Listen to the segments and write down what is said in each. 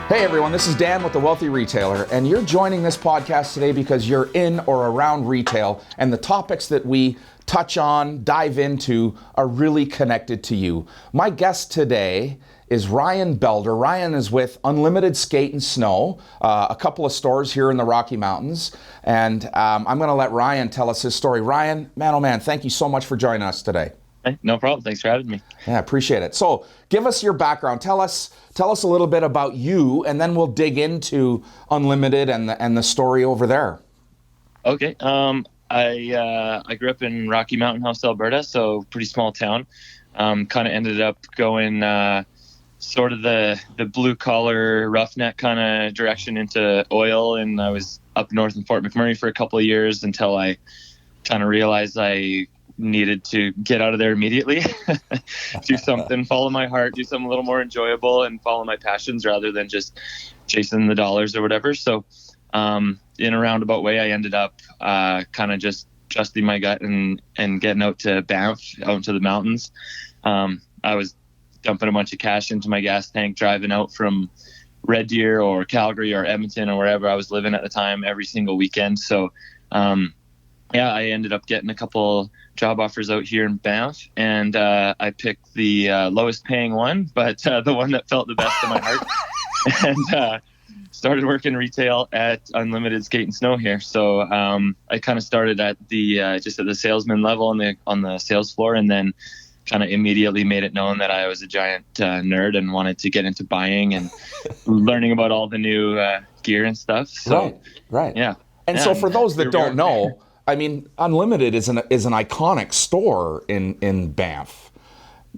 Hey everyone, this is Dan with The Wealthy Retailer, and you're joining this podcast today because you're in or around retail, and the topics that we touch on, dive into, are really connected to you. My guest today is Ryan Belder. Ryan is with Unlimited Skate and Snow, a couple of stores here in the Rocky Mountains, and I'm going to let Ryan tell us his story. Ryan, man, oh man, thank you so much for joining us today. Hey, no problem. Thanks for having me. Yeah, appreciate it. So give us your background. Tell us a little bit about you, and then we'll dig into Unlimited and the story over there. Okay. I grew up in Rocky Mountain House, Alberta, so pretty small town. Kind of ended up going sort of the blue collar roughneck kind of direction into oil, and I was up north in Fort McMurray for a couple of years until I kind of realized I needed to get out of there immediately. Do something, follow my heart, do something a little more enjoyable and follow my passions rather than just chasing the dollars or whatever. So in a roundabout way, I ended up kind of just trusting my gut and getting out to Banff, out into the mountains. I was dumping a bunch of cash into my gas tank, driving out from Red Deer or Calgary or Edmonton or wherever I was living at the time every single weekend. So I ended up getting a couple job offers out here in Banff, and I picked the lowest paying one, but the one that felt the best to my heart, and started working retail at Unlimited Skate and Snow here. So I kind of started at the just at the salesman level on the sales floor, and then kind of immediately made it known that I was a giant nerd and wanted to get into buying and learning about all the new gear and stuff. So, right. Yeah. And so for those that don't know, I mean, Unlimited is an iconic store in Banff.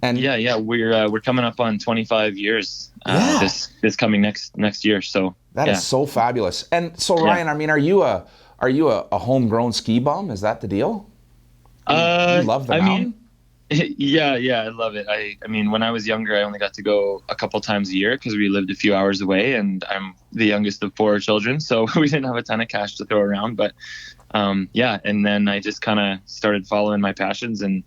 And yeah, we're coming up on 25 years this coming next year. So that is so fabulous. And so Ryan, I mean, are you a homegrown ski bum? Is that the deal? You love the mountain? Yeah, I love it. I mean, when I was younger, I only got to go a couple times a year because we lived a few hours away, and I'm the youngest of 4 children, so we didn't have a ton of cash to throw around. But and then I just kind of started following my passions, and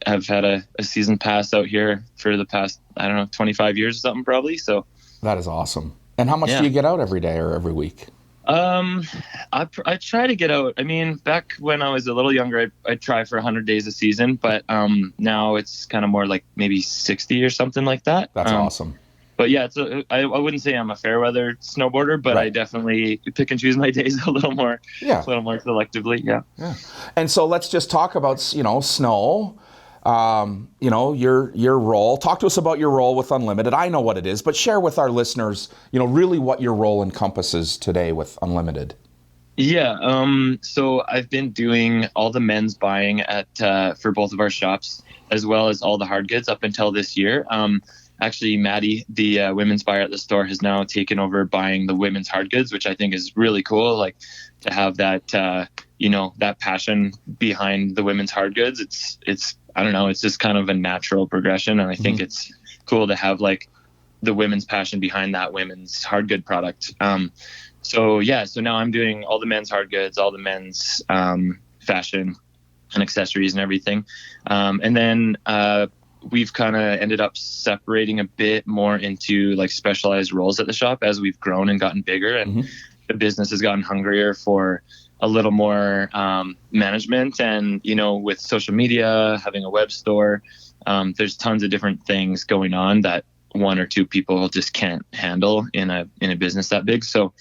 I've had a season pass out here for the past 25 years or something probably. So that is awesome. And how much do you get out every day or every week? I try to get out. I mean, back when I was a little younger, I'd try for 100 days a season, but now it's kind of more like maybe 60 or something like that. That's awesome. But yeah, I wouldn't say I'm a fair weather snowboarder, but I definitely pick and choose my days a little more selectively. Yeah. And so let's just talk about snow. Your role. Talk to us about your role with Unlimited. I know what it is, but share with our listeners, really what your role encompasses today with Unlimited. Yeah. So I've been doing all the men's buying for both of our shops, as well as all the hard goods up until this year. Actually, Maddie, the women's buyer at the store, has now taken over buying the women's hard goods, which I think is really cool. Like to have that, that passion behind the women's hard goods. It's I don't know, it's just kind of a natural progression. And I think it's cool to have like the women's passion behind that women's hard good product. So now I'm doing all the men's hard goods, all the men's fashion and accessories and everything. And then we've kind of ended up separating a bit more into like specialized roles at the shop as we've grown and gotten bigger, and the business has gotten hungrier for a little more management. And with social media, having a web store, there's tons of different things going on that 1 or 2 people just can't handle in a business that big. So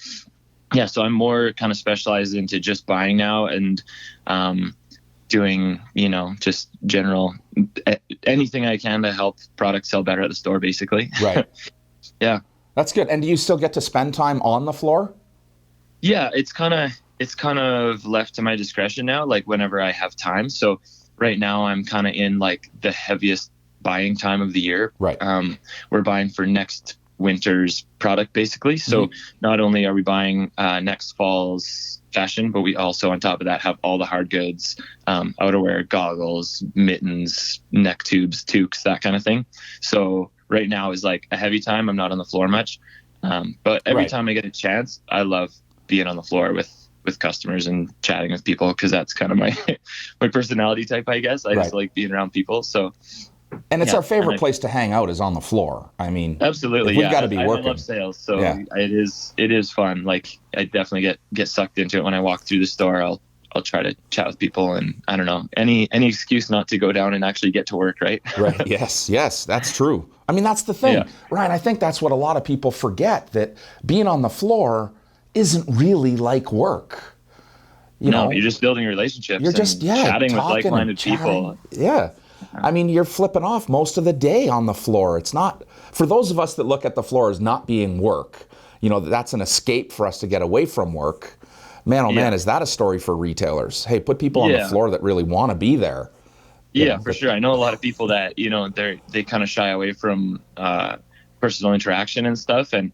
I'm more kind of specialized into just buying now, and doing just general anything I can to help products sell better at the store, basically. Right. Yeah, that's good. And do you still get to spend time on the floor? Yeah, it's kind of left to my discretion now, like whenever I have time. So right now I'm kind of in like the heaviest buying time of the year. Right. We're buying for next winter's product, basically. So not only are we buying next fall's fashion, but we also, on top of that, have all the hard goods, outerwear, goggles, mittens, neck tubes, toques, that kind of thing. So right now is like a heavy time. I'm not on the floor much. But every time I get a chance, I love being on the floor with customers and chatting with people, because that's kind of my personality type, I guess. I just like being around people. So And it's Yeah, our favorite place to hang out is on the floor. I mean, absolutely. we've got to be working. I love sales, so Yeah. it is fun. Like, I definitely get sucked into it. When I walk through the store, I'll try to chat with people, and I don't know, any excuse not to go down and actually get to work, right? Right. Yes, that's true. I mean, that's the thing, Yeah. Ryan. I think that's what a lot of people forget, that being on the floor isn't really like work. You know, you're just building relationships. you're just chatting with talking and like-minded chatting. people. Yeah. I mean, you're flipping off most of the day on the floor. It's not, for those of us that look at the floor as not being work, that's an escape for us to get away from work. Man, oh man, is that a story for retailers? Hey, put people on the floor that really want to be there. Yeah, for sure. I know a lot of people that, they kind of shy away from personal interaction and stuff. And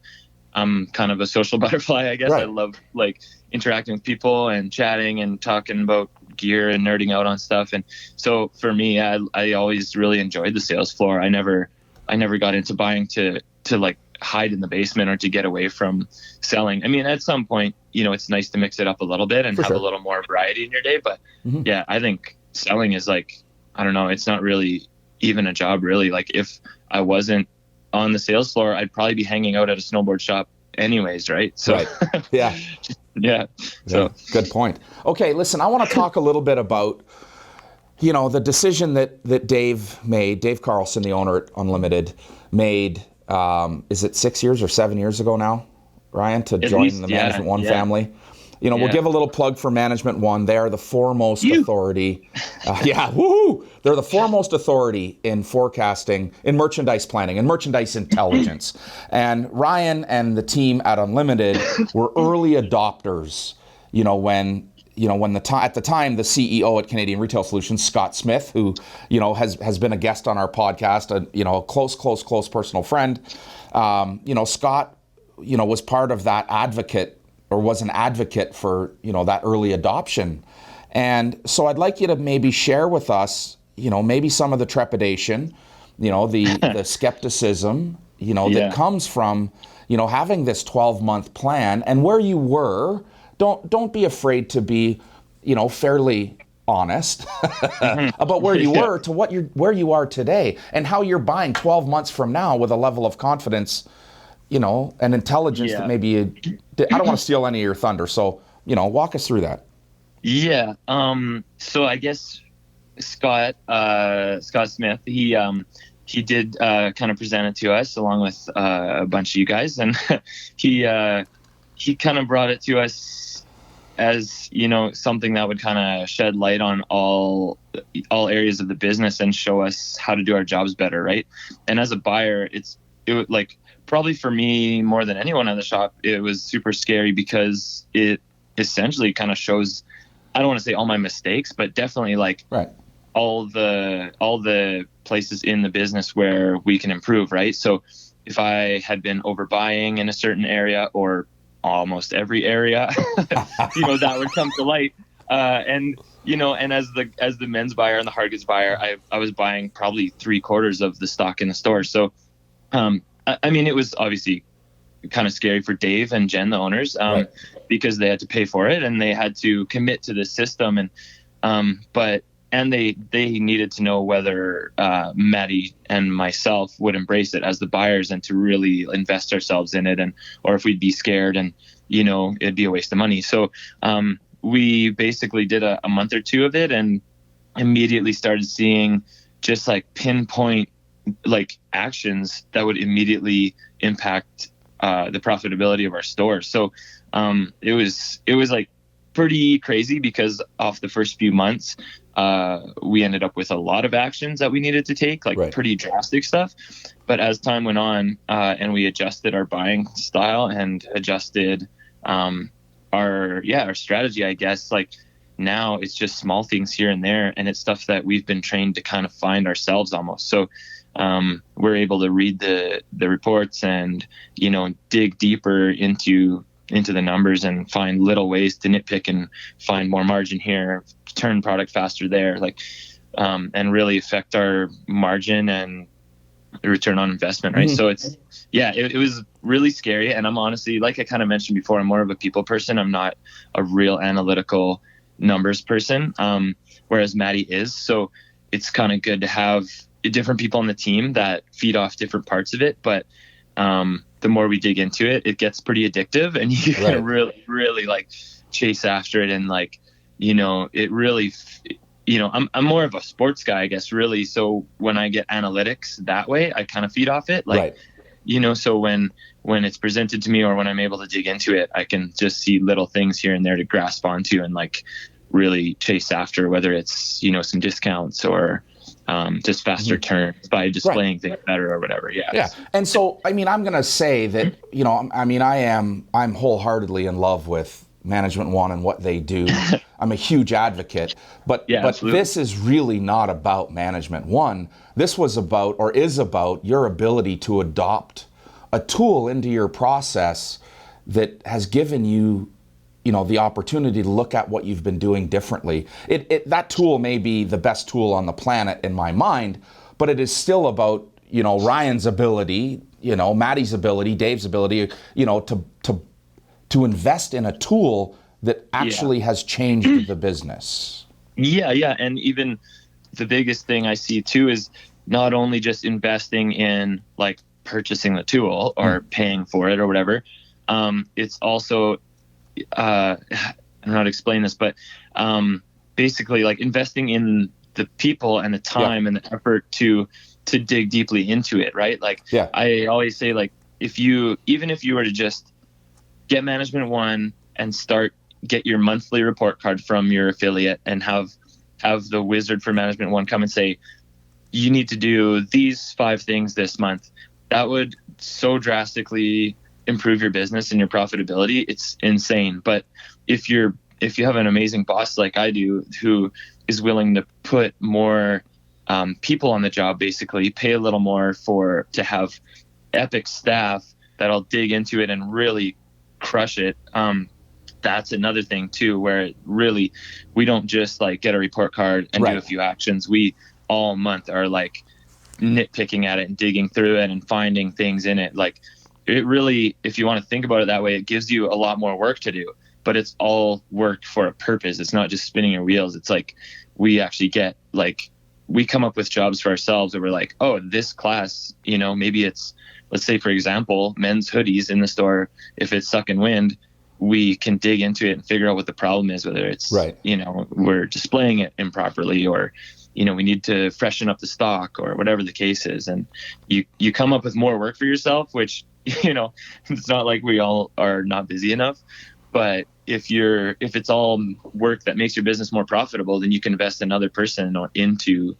I'm kind of a social butterfly, I guess. Right. I love like interacting with people and chatting and talking about gear and nerding out on stuff. And so for me, I always really enjoyed the sales floor. I never got into buying to like hide in the basement or to get away from selling. I mean, at some point, it's nice to mix it up a little bit and have a little more variety in your day. But yeah, I think selling is like, I don't know, it's not really even a job really. Like if I wasn't on the sales floor, I'd probably be hanging out at a snowboard shop anyways, right? So right. Yeah. Yeah. So good point. Okay, listen, I want to talk a little bit about, the decision that Dave Carlson, the owner at Unlimited, made, is it 6 years or 7 years ago now, Ryan, to join the Management One family? We'll give a little plug for Management One. They are the foremost authority. Woohoo! They're the foremost authority in forecasting, in merchandise planning, and merchandise intelligence. And Ryan and the team at Unlimited were early adopters. When at the time the CEO at Canadian Retail Solutions, Scott Smith, who has been a guest on our podcast, a close personal friend. Scott, was part of that advocate. Or was an advocate for, that early adoption. And so I'd like you to maybe share with us, maybe some of the trepidation, the skepticism, that comes from, having this 12-month plan and where you were. Don't be afraid to be, fairly honest about where you were to where you are today and how you're buying 12 months from now with a level of confidence, and intelligence that maybe I don't want to steal any of your thunder. So, walk us through that. Yeah. So I guess Scott Smith, he did kind of present it to us along with a bunch of you guys, and he kind of brought it to us as something that would kind of shed light on all areas of the business and show us how to do our jobs better, right? And as a buyer, it would like. Probably for me more than anyone in the shop, it was super scary because it essentially kind of shows, I don't want to say all my mistakes, but definitely like all the places in the business where we can improve, right? So if I had been overbuying in a certain area or almost every area, that would come to light. And as the men's buyer and the hard goods buyer, I was buying probably 3/4 of the stock in the store. So, I mean, it was obviously kind of scary for Dave and Jen, the owners, because they had to pay for it and they had to commit to the system. And, they needed to know whether Maddie and myself would embrace it as the buyers and to really invest ourselves in it, or if we'd be scared and, it'd be a waste of money. So we basically did a month or two of it and immediately started seeing just like pinpoint like actions that would immediately impact the profitability of our stores. So it was like pretty crazy because off the first few months we ended up with a lot of actions that we needed to take, like pretty drastic stuff. But as time went on and we adjusted our buying style and adjusted our strategy, I guess, like now it's just small things here and there, and it's stuff that we've been trained to kind of find ourselves almost. So we're able to read the reports and, dig deeper into the numbers and find little ways to nitpick and find more margin here, turn product faster there, and really affect our margin and the return on investment. Right. So it was really scary. And I'm honestly, like I kind of mentioned before, I'm more of a people person. I'm not a real analytical numbers person. Whereas Maddie is. So it's kind of good to have different people on the team that feed off different parts of it. But the more we dig into it, it gets pretty addictive, and you can really, really like chase after it. And like, it really, I'm more of a sports guy, I guess, really. So when I get analytics that way, I kind of feed off it. Like, so when it's presented to me or when I'm able to dig into it, I can just see little things here and there to grasp onto and like really chase after, whether it's, some discounts or just faster turns by displaying things better or whatever. Yeah. And so, I'm going to say that, I'm wholeheartedly in love with Management One and what they do. I'm a huge advocate, but this is really not about Management One. This was about, or is about, your ability to adopt a tool into your process that has given you, the opportunity to look at what you've been doing differently. That tool may be the best tool on the planet in my mind, but it is still about, Ryan's ability, Maddie's ability, Dave's ability, to invest in a tool that actually has changed the business. Yeah. And even the biggest thing I see too is not only just investing in like purchasing the tool or paying for it or whatever. It's also, I don't know how to explain this, but basically like investing in the people and the time and the effort to dig deeply into it, right? Like I always say, like, even if you were to just get Management One and get your monthly report card from your affiliate and have the wizard for Management One come and say, you need to do these 5 things this month, that would so drastically improve your business and your profitability. It's insane. But if you have an amazing boss like I do, who is willing to put more people on the job, basically pay a little more to have epic staff that'll dig into it and really crush it. That's another thing too, where really we don't just like get a report card and do a few actions. We all month are like nitpicking at it and digging through it and finding things in it. Like, it really, if you want to think about it that way, it gives you a lot more work to do, but it's all work for a purpose. It's not just spinning your wheels. It's like, we actually we come up with jobs for ourselves where we're like, oh, this class, maybe it's, let's say, for example, men's hoodies in the store. If it's sucking wind, we can dig into it and figure out what the problem is, whether it's, we're displaying it improperly, or, we need to freshen up the stock, or whatever the case is. And you come up with more work for yourself, which, it's not like we all are not busy enough. But if it's all work that makes your business more profitable, then you can invest another person into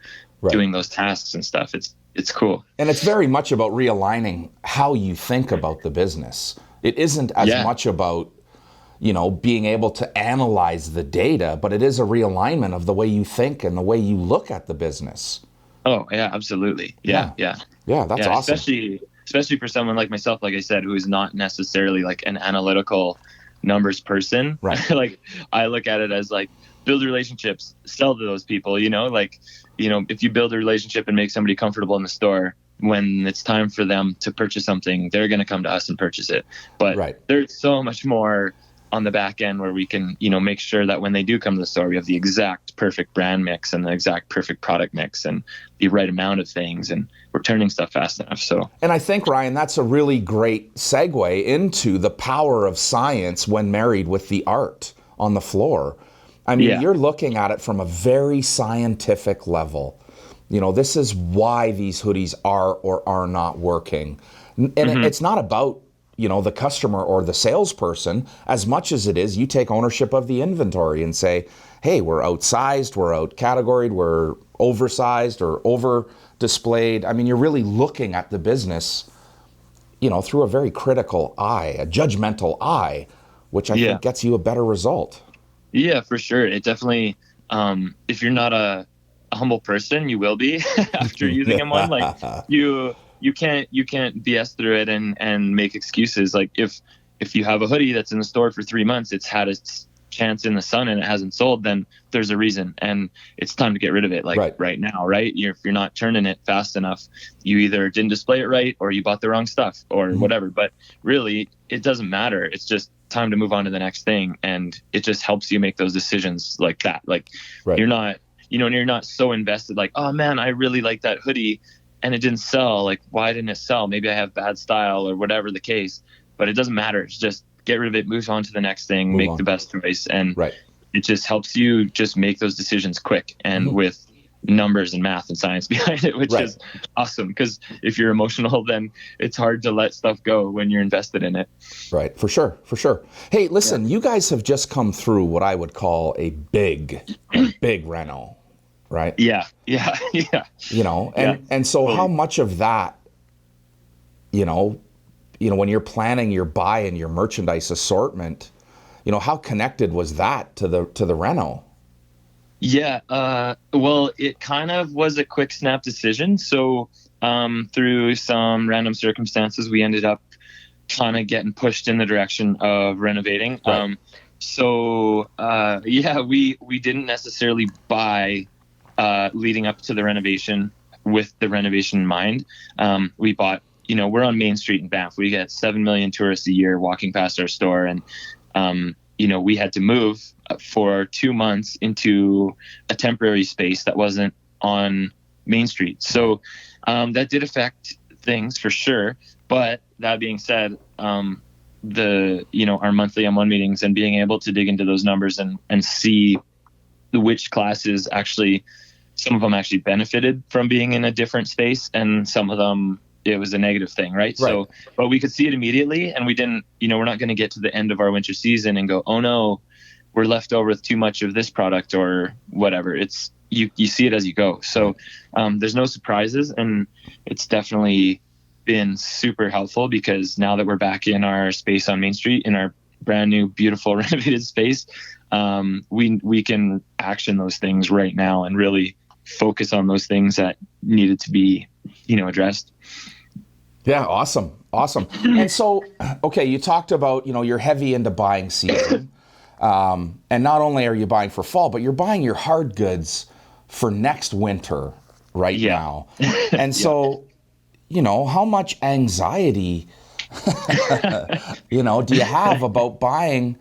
doing those tasks and stuff. It's cool. And it's very much about realigning how you think about the business. It isn't as much about, being able to analyze the data, but it is a realignment of the way you think and the way you look at the business. Oh, yeah, absolutely. Yeah, that's awesome. Especially for someone like myself, like I said, who is not necessarily like an analytical numbers person. Right. Like, I look at it as like, build relationships, sell to those people, if you build a relationship and make somebody comfortable in the store, when it's time for them to purchase something, they're going to come to us and purchase it. But there's so much more on the back end where we can, make sure that when they do come to the store, we have the exact perfect brand mix and the exact perfect product mix and the right amount of things, and we're turning stuff fast enough. So, and I think, Ryan, that's a really great segue into the power of science when married with the art on the floor. You're looking at it from a very scientific level. This is why these hoodies are or are not working. And it's not about, the customer or the salesperson as much as it is you take ownership of the inventory and say, hey, we're outsized, we're out categoried, we're oversized or over displayed. You're really looking at the business, through a very critical eye, a judgmental eye, which I think gets you a better result. Yeah, for sure. It definitely, if you're not a humble person, you will be after using them one. Like, you can't BS through it and make excuses. Like, if you have a hoodie that's in the store for 3 months, it's had its chance in the sun and it hasn't sold, then there's a reason, and it's time to get rid of it. Like right now, right? If you're not turning it fast enough, you either didn't display it right or you bought the wrong stuff or whatever. But really, it doesn't matter. It's just time to move on to the next thing, and it just helps you make those decisions like that. Like, you're not and you're not so invested, like, oh man, I really like that hoodie and it didn't sell. Like, why didn't it sell? Maybe I have bad style or whatever the case, but it doesn't matter. It's just get rid of it, move on to the next thing, make the best choice. And it just helps you just make those decisions quick and with numbers and math and science behind it, which is awesome. Because if you're emotional, then it's hard to let stuff go when you're invested in it. Right. For sure. Hey, listen, you guys have just come through what I would call a big reno, right? Yeah. And so how much of that, when you're planning your buy and your merchandise assortment, how connected was that to the reno? Yeah, well, it kind of was a quick snap decision. So through some random circumstances, we ended up kind of getting pushed in the direction of renovating. Right. We didn't necessarily buy leading up to the renovation with the renovation in mind. We bought, we're on Main Street in Banff. We get 7 million tourists a year walking past our store. And, we had to move for 2 months into a temporary space that wasn't on Main Street. So that did affect things for sure. But that being said, our monthly M1 meetings and being able to dig into those numbers and see which classes actually, some of them actually benefited from being in a different space, and some of them it was a negative thing, right? So, but we could see it immediately, and we didn't, we're not going to get to the end of our winter season and go, oh no, we're left over with too much of this product or whatever. It's you see it as you go. So there's no surprises, and it's definitely been super helpful because now that we're back in our space on Main Street, in our brand new, beautiful renovated space, we can action those things right now and really focus on those things that needed to be, addressed. Yeah. Awesome. And so, okay, you talked about, you're heavy into buying season. And not only are you buying for fall, but you're buying your hard goods for next winter now. And so, how much anxiety, do you have about buying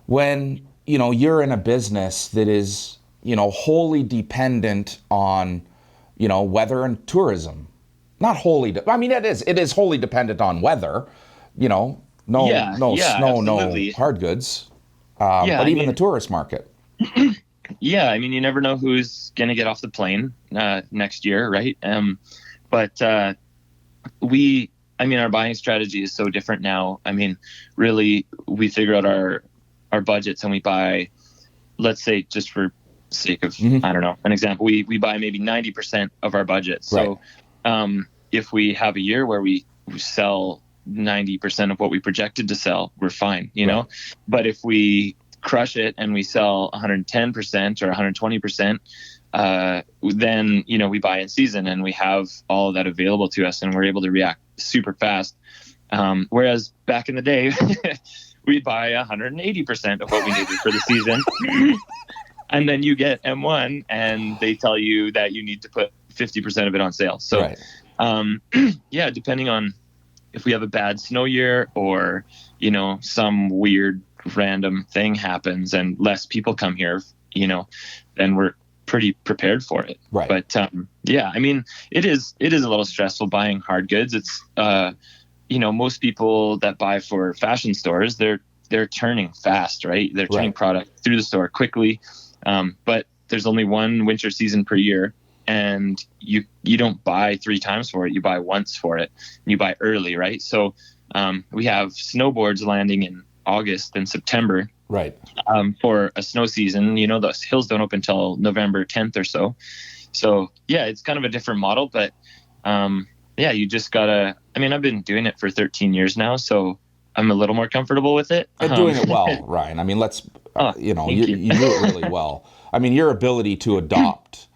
when, you're in a business that is, wholly dependent on, weather and tourism? Not wholly, it is wholly dependent on weather, no snow, absolutely. No hard goods, but even the tourist market. Yeah, you never know who's going to get off the plane next year, right? But our buying strategy is so different now. Really, we figure out our budgets and we buy, let's say, just for sake of, I don't know, an example, we buy maybe 90% of our budget. So if we have a year where we sell 90% of what we projected to sell, we're fine, know. But if we crush it and we sell 110% or 120%, then, we buy in season and we have all of that available to us and we're able to react super fast. Whereas back in the day, we'd buy 180% of what we needed for the season. And then you get M1 and they tell you that you need to put 50% of it on sale. So, depending on if we have a bad snow year or, some weird random thing happens and less people come here, then we're pretty prepared for it. Right. But, it is a little stressful buying hard goods. It's, most people that buy for fashion stores, they're turning fast, right? They're turning product through the store quickly. But there's only one winter season per year, and you don't buy 3 times for it. You buy once for it, and you buy early, right? So we have snowboards landing in August and September, for a snow season. The hills don't open until November 10th or so. So it's kind of a different model, but you just gotta. I've been doing it for 13 years now, so I'm a little more comfortable with it. And doing it well, Ryan. Let's, you do it really well. Your ability to adopt,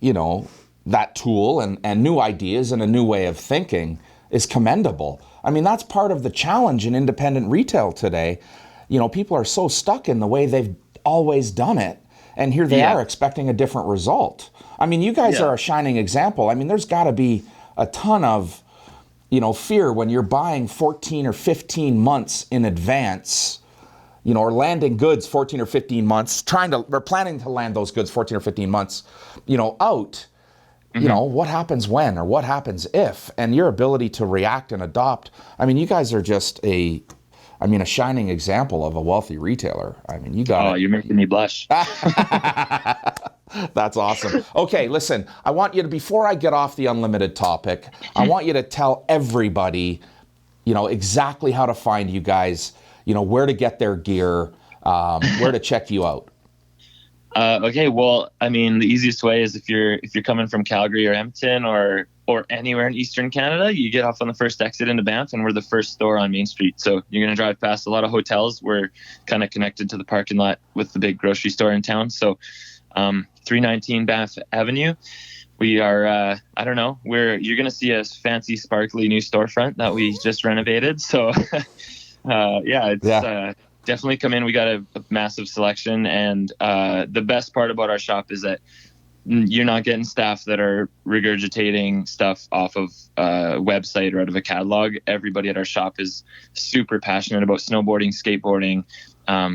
that tool and new ideas and a new way of thinking is commendable. That's part of the challenge in independent retail today. People are so stuck in the way they've always done it. And here they are expecting a different result. You guys are a shining example. There's got to be a ton of, fear when you're buying 14 or 15 months in advance, or landing goods 14 or 15 months, we're planning to land those goods 14 or 15 months, out, what happens when or what happens if, and your ability to react and adopt. I mean, you guys are just a shining example of a wealthy retailer. I mean, you got you're making me blush. That's awesome. Okay, listen, I want you to, before I get off the unlimited topic, I want you to tell everybody, exactly how to find you guys, where to get their gear, where to check you out. Okay, well, I mean, the easiest way is if you're coming from Calgary or Edmonton or anywhere in Eastern Canada, you get off on the first exit into Banff, and we're the first store on Main Street. So you're going to drive past a lot of hotels. We're kind of connected to the parking lot with the big grocery store in town. So 319 Banff Avenue. We are, you're going to see a fancy, sparkly new storefront that we just renovated. So, definitely come in. We got a massive selection. And the best part about our shop is that you're not getting staff that are regurgitating stuff off of a website or out of a catalog. Everybody at our shop is super passionate about snowboarding, skateboarding,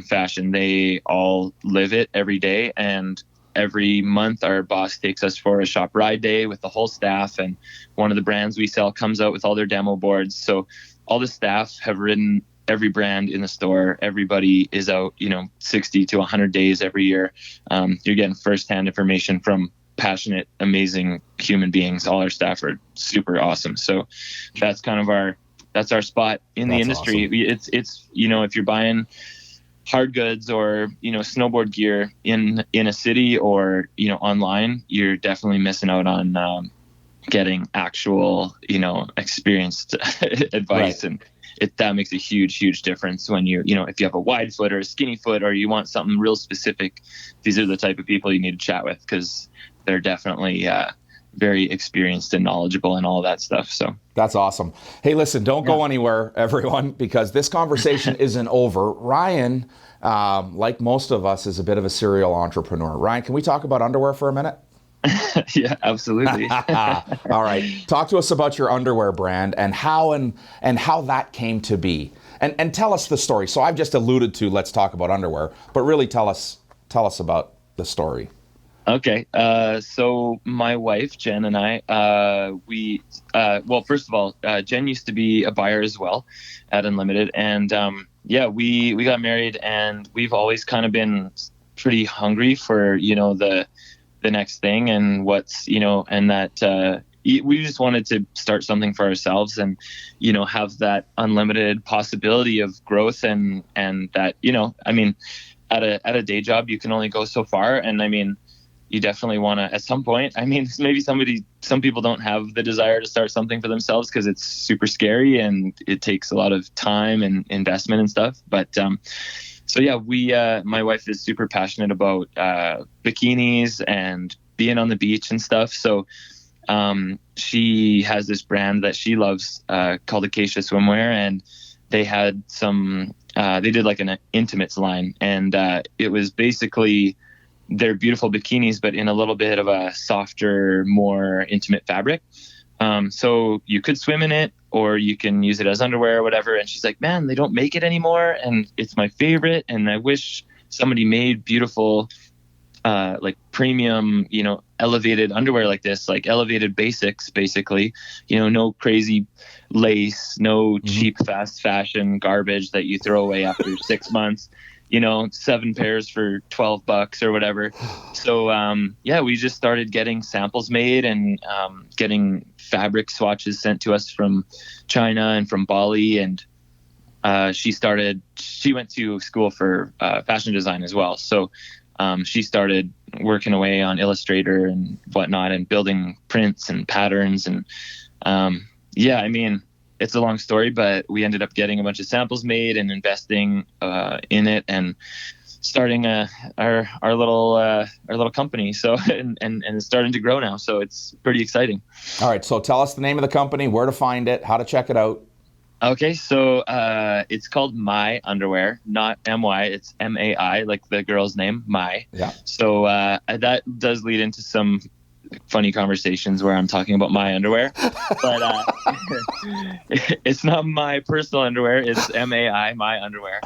fashion. They all live it every day. And every month our boss takes us for a shop ride day with the whole staff, and one of the brands we sell comes out with all their demo boards. So all the staff have ridden every brand in the store. Everybody is out, 60 to 100 days every year. You're getting firsthand information from passionate, amazing human beings. All our staff are super awesome. So that's kind of that's our spot in the industry. Awesome. It's if you're buying hard goods or snowboard gear in a city or online, you're definitely missing out on getting actual experienced advice. Right. And that makes a huge difference when if you have a wide foot or a skinny foot, or you want something real specific. These are the type of people you need to chat with, because they're definitely very experienced and knowledgeable and all that stuff. So that's awesome. Hey, listen, don't go anywhere, everyone, because this conversation isn't over. Ryan, like most of us, is a bit of a serial entrepreneur. Ryan, can we talk about underwear for a minute? Yeah, absolutely. All right. Talk to us about your underwear brand and how that came to be. And tell us the story. So I've just alluded to, let's talk about underwear, but really tell us about the story. Okay. So my wife, Jen, and I, first of all, Jen used to be a buyer as well at Unlimited. And, we got married, and we've always kind of been pretty hungry for, the next thing, and what's, and that, we just wanted to start something for ourselves and, have that unlimited possibility of growth, and that, at a day job, you can only go so far. And you definitely want to, at some point, maybe some people don't have the desire to start something for themselves because it's super scary and it takes a lot of time and investment and stuff. But, my wife is super passionate about bikinis and being on the beach and stuff. So she has this brand that she loves called Acacia Swimwear, and they had they did like an intimates line, and it was basically their beautiful bikinis, but in a little bit of a softer, more intimate fabric. So you could swim in it, or you can use it as underwear or whatever. And she's like, man, they don't make it anymore, and it's my favorite. And I wish somebody made beautiful, like premium, elevated underwear like this, like elevated basics, basically, no crazy lace, no cheap fast fashion garbage that you throw away after 6 months. 7 pairs for $12 or whatever. So, we just started getting samples made and getting fabric swatches sent to us from China and from Bali. And she went to school for fashion design as well. So she started working away on Illustrator and whatnot and building prints and patterns. And it's a long story, but we ended up getting a bunch of samples made and investing in it and starting our little company. So and it's starting to grow now. So it's pretty exciting. All right. So tell us the name of the company, where to find it, how to check it out. Okay. So it's called MAI Underwear, not MY. It's MAI, like the girl's name, MAI. Yeah. So that does lead into some funny conversations where I'm talking about my underwear, but it's not my personal underwear. It's MAI, my underwear.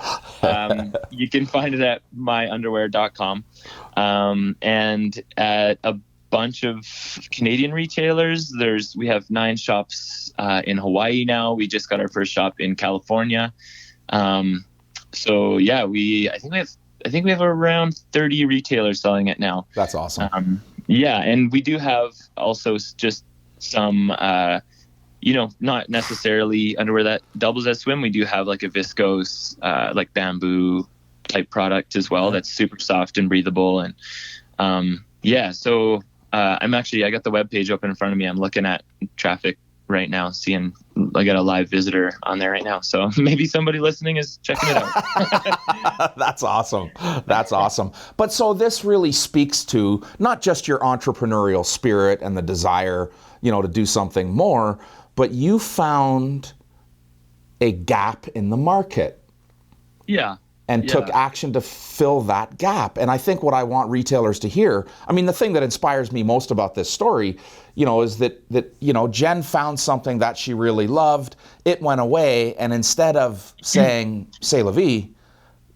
You can find it at myunderwear.com, and at a bunch of Canadian retailers. We have 9 shops in Hawaii now. We just got our first shop in California. So yeah, I think we have around 30 retailers selling it now. That's awesome. Yeah, and we do have also just some, not necessarily underwear that doubles as swim. We do have like a viscose, like bamboo type product as well. That's super soft and breathable. And so I got the webpage open in front of me. I'm looking at traffic right now, seeing I got a live visitor on there right now. So maybe somebody listening is checking it out. That's awesome. That's awesome. But so this really speaks to not just your entrepreneurial spirit and the desire, to do something more, but you found a gap in the market. Yeah. And took action to fill that gap. And I think what I want retailers to hear, the thing that inspires me most about this story, is that Jen found something that she really loved. It went away. And instead of saying, c'est la vie,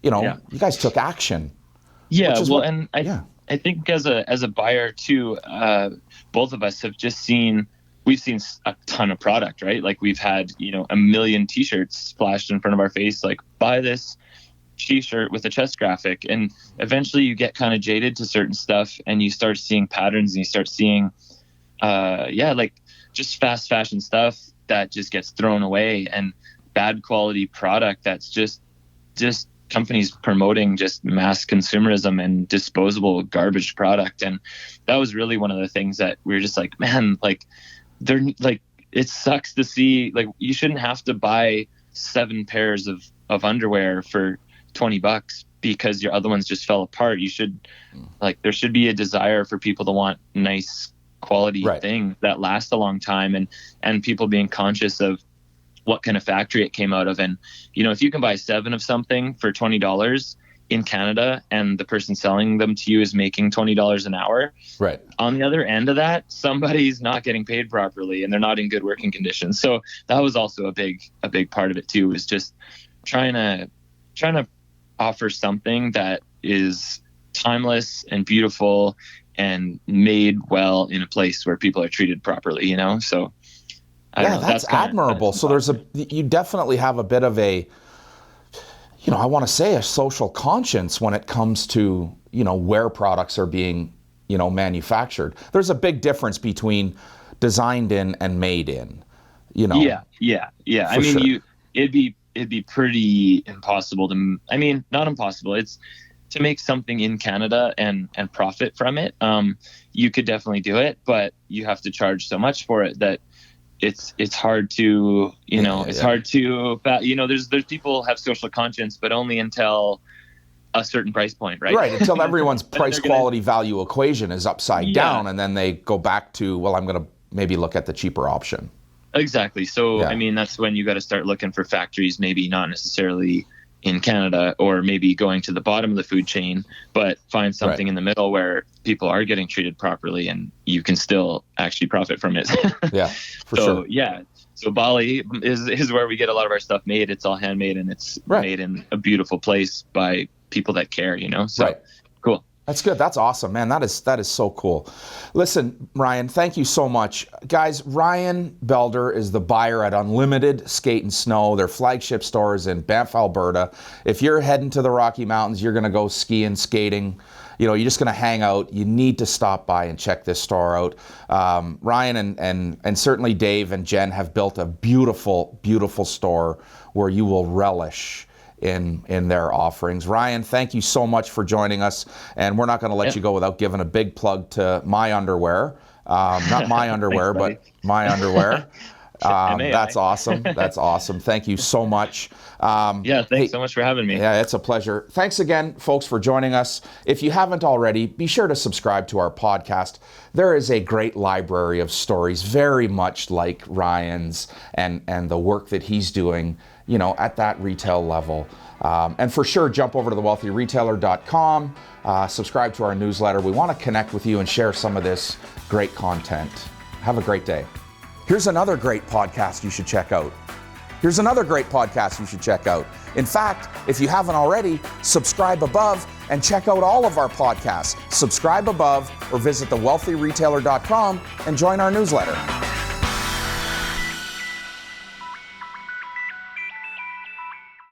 you guys took action. Yeah. I think as a buyer too, both of us have we've seen a ton of product, right? Like we've had, a million t-shirts flashed in front of our face, like buy this t-shirt with a chest graphic, and eventually you get kind of jaded to certain stuff and you start seeing patterns and you start seeing like just fast fashion stuff that just gets thrown away, and bad quality product that's just companies promoting just mass consumerism and disposable garbage product. And that was really one of the things that we were just like, man, like they're like, it sucks to see, like, you shouldn't have to buy 7 pairs of underwear for $20 because your other ones just fell apart. You should, like, there should be a desire for people to want nice quality things that last a long time, and people being conscious of what kind of factory it came out of. And, if you can buy 7 of something for $20 in Canada and the person selling them to you is making $20 an hour, right, on the other end of that, somebody's not getting paid properly and they're not in good working conditions. So that was also a big part of it too, was just trying to offer something that is timeless and beautiful and made well in a place where people are treated properly, So I don't know, that's admirable. So you definitely have a bit of a, I want to say a social conscience when it comes to, where products are being, manufactured. There's a big difference between designed in and made in, Yeah. It'd be pretty impossible not impossible. It's to make something in Canada and profit from it. You could definitely do it, but you have to charge so much for it that it's hard to, hard to, there's people have social conscience, but only until a certain price point, right? Right, until everyone's price quality value equation is upside down, and then they go back to, well, I'm going to maybe look at the cheaper option. Exactly. So, that's when you got to start looking for factories, maybe not necessarily in Canada, or maybe going to the bottom of the food chain, but find something in the middle where people are getting treated properly and you can still actually profit from it. Yeah, for sure. Yeah. So Bali is where we get a lot of our stuff made. It's all handmade and it's made in a beautiful place by people that care, So cool. That's good. That's awesome, man. That is so cool. Listen, Ryan, thank you so much. Guys, Ryan Belder is the buyer at Unlimited Skate and Snow. Their flagship store is in Banff, Alberta. If you're heading to the Rocky Mountains, you're going to go skiing, skating, you're just going to hang out, you need to stop by and check this store out. Ryan and certainly Dave and Jen have built a beautiful, beautiful store where you will relish in their offerings. Ryan, thank you so much for joining us, and we're not going to let you go without giving a big plug to My Underwear. Not My Underwear, but My Underwear. MAI. That's awesome. That's awesome. Thank you so much. Yeah, thanks so much for having me. Yeah, it's a pleasure. Thanks again, folks, for joining us. If you haven't already, be sure to subscribe to our podcast. There is a great library of stories, very much like Ryan's and the work that he's doing, at that retail level. And for sure, jump over to thewealthyretailer.com, subscribe to our newsletter. We want to connect with you and share some of this great content. Have a great day. Here's another great podcast you should check out. In fact, if you haven't already, subscribe above and check out all of our podcasts. Subscribe above or visit thewealthyretailer.com and join our newsletter.